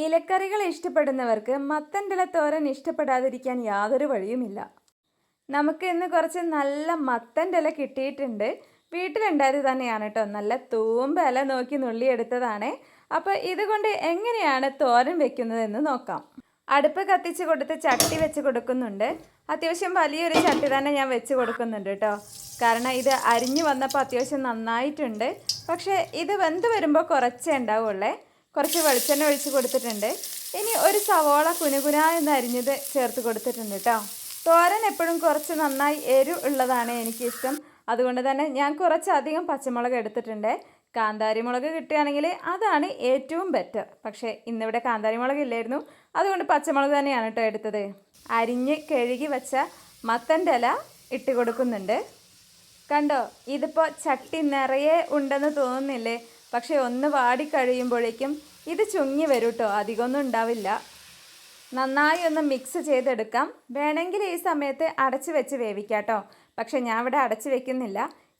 ഇലക്കറികൾ ഇഷ്ടപ്പെടുന്നവർക്ക് മത്തൻ്റെല തോരൻ ഇഷ്ടപ്പെടാതിരിക്കാൻ യാതൊരു വഴിയുമില്ല. നമുക്ക് ഇന്ന് കുറച്ച് നല്ല മത്തൻ്റെല കിട്ടിയിട്ടുണ്ട്. വീട്ടിലുണ്ടായത് തന്നെയാണ് കേട്ടോ. നല്ല തൂമ്പ് ഇല നോക്കി നുള്ളിയെടുത്തതാണ്. അപ്പോൾ ഇതുകൊണ്ട് എങ്ങനെയാണ് തോരൻ വെക്കുന്നതെന്ന് നോക്കാം. അടുപ്പ് കത്തിച്ച് കൊടുത്ത് ചട്ടി വെച്ച് കൊടുക്കുന്നുണ്ട്. അത്യാവശ്യം വലിയൊരു ചട്ടി തന്നെ ഞാൻ വെച്ച് കൊടുക്കുന്നുണ്ട് കേട്ടോ. കാരണം ഇത് അരിഞ്ഞു വന്നപ്പോൾ അത്യാവശ്യം നന്നായിട്ടുണ്ട്. പക്ഷേ ഇത് വെന്ത് വരുമ്പോൾ കുറച്ചേ ഉണ്ടാവുള്ളേ. കുറച്ച് വെളിച്ചെണ്ണ ഒഴിച്ച് കൊടുത്തിട്ടുണ്ട്. ഇനി ഒരു സവോള കുനുകുന എന്ന് അരിഞ്ഞത് ചേർത്ത് കൊടുത്തിട്ടുണ്ട് കേട്ടോ. തോരൻ എപ്പോഴും കുറച്ച് നന്നായി ഉള്ളതാണ് എനിക്കിഷ്ടം. അതുകൊണ്ട് തന്നെ ഞാൻ കുറച്ചധികം പച്ചമുളക് എടുത്തിട്ടുണ്ട്. കാന്താരി മുളക് കിട്ടുകയാണെങ്കിൽ അതാണ് ഏറ്റവും ബെറ്റർ. പക്ഷേ ഇന്നിവിടെ കാന്താരി മുളക് ഇല്ലായിരുന്നു. അതുകൊണ്ട് പച്ചമുളക് തന്നെയാണ് കേട്ടോ എടുത്തത്. അരിഞ്ഞ് കഴുകി വെച്ച മത്തൻ്റെ ഇല ഇട്ട് കൊടുക്കുന്നുണ്ട്. കണ്ടോ, ഇതിപ്പോൾ ചട്ടി നിറയെ ഉണ്ടെന്ന് തോന്നുന്നില്ലേ? പക്ഷേ ഒന്ന് വാടി കഴിയുമ്പോഴേക്കും ഇത് ചുങ്ങി വരും കേട്ടോ. അധികമൊന്നും ഉണ്ടാവില്ല. നന്നായി ഒന്ന് മിക്സ് ചെയ്തെടുക്കാം. വേണമെങ്കിൽ ഈ സമയത്ത് അടച്ച് വെച്ച് വേവിക്കാം കേട്ടോ. പക്ഷേ ഞാൻ ഇവിടെ അടച്ച് വെക്കുന്നില്ല.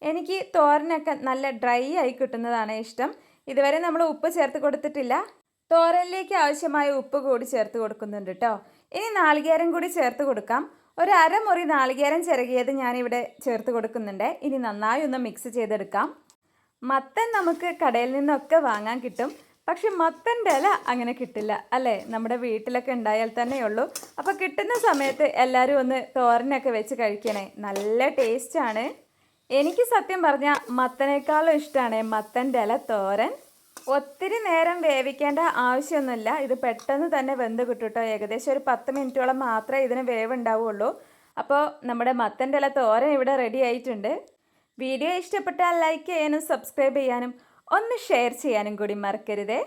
എനിക്ക് തോരനൊക്കെ നല്ല ഡ്രൈ ആയി കിട്ടുന്നതാണ് ഇഷ്ടം. ഇതുവരെ നമ്മൾ ഉപ്പ് ചേർത്ത് കൊടുത്തിട്ടില്ല. തോരനിലേക്ക് ആവശ്യമായ ഉപ്പ് കൂടി ചേർത്ത് കൊടുക്കുന്നുണ്ട് കേട്ടോ. ഇനി നാളികേരം കൂടി ചേർത്ത് കൊടുക്കാം. ഒരു അരമുറി നാളികേരം ചിരകിയത് ഞാനിവിടെ ചേർത്ത് കൊടുക്കുന്നുണ്ട്. ഇനി നന്നായി ഒന്ന് മിക്സ് ചെയ്തെടുക്കാം. മത്തൻ നമുക്ക് കടയിൽ നിന്നൊക്കെ വാങ്ങാൻ കിട്ടും. പക്ഷെ മത്തൻ്റെ ഇല അങ്ങനെ കിട്ടില്ല അല്ലേ? നമ്മുടെ വീട്ടിലൊക്കെ ഉണ്ടായാൽ തന്നെയുള്ളൂ. അപ്പോൾ കിട്ടുന്ന സമയത്ത് എല്ലാവരും ഒന്ന് തോരനൊക്കെ വെച്ച് കഴിക്കണേ. നല്ല ടേസ്റ്റാണ്. എനിക്ക് സത്യം പറഞ്ഞാൽ മത്തനേക്കാളും ഇഷ്ടമാണ് മത്തൻ്റെ ഇല തോരൻ. ഒത്തിരി നേരം വേവിക്കേണ്ട ആവശ്യമൊന്നുമില്ല. ഇത് പെട്ടെന്ന് തന്നെ വെന്ത് കിട്ടും കേട്ടോ. ഏകദേശം ഒരു 10 മിനിറ്റോളം മാത്രമേ ഇതിന് വേവുണ്ടാവുള്ളൂ. അപ്പോൾ നമ്മുടെ മത്തൻ്റെ ഇല തോരൻ ഇവിടെ റെഡി ആയിട്ടുണ്ട്. വീഡിയോ ഇഷ്ടപ്പെട്ടാൽ ലൈക്ക് ചെയ്യാനും സബ്സ്ക്രൈബ് ചെയ്യാനും ഒന്ന് ഷെയർ ചെയ്യാനും കൂടി മറക്കരുതേ.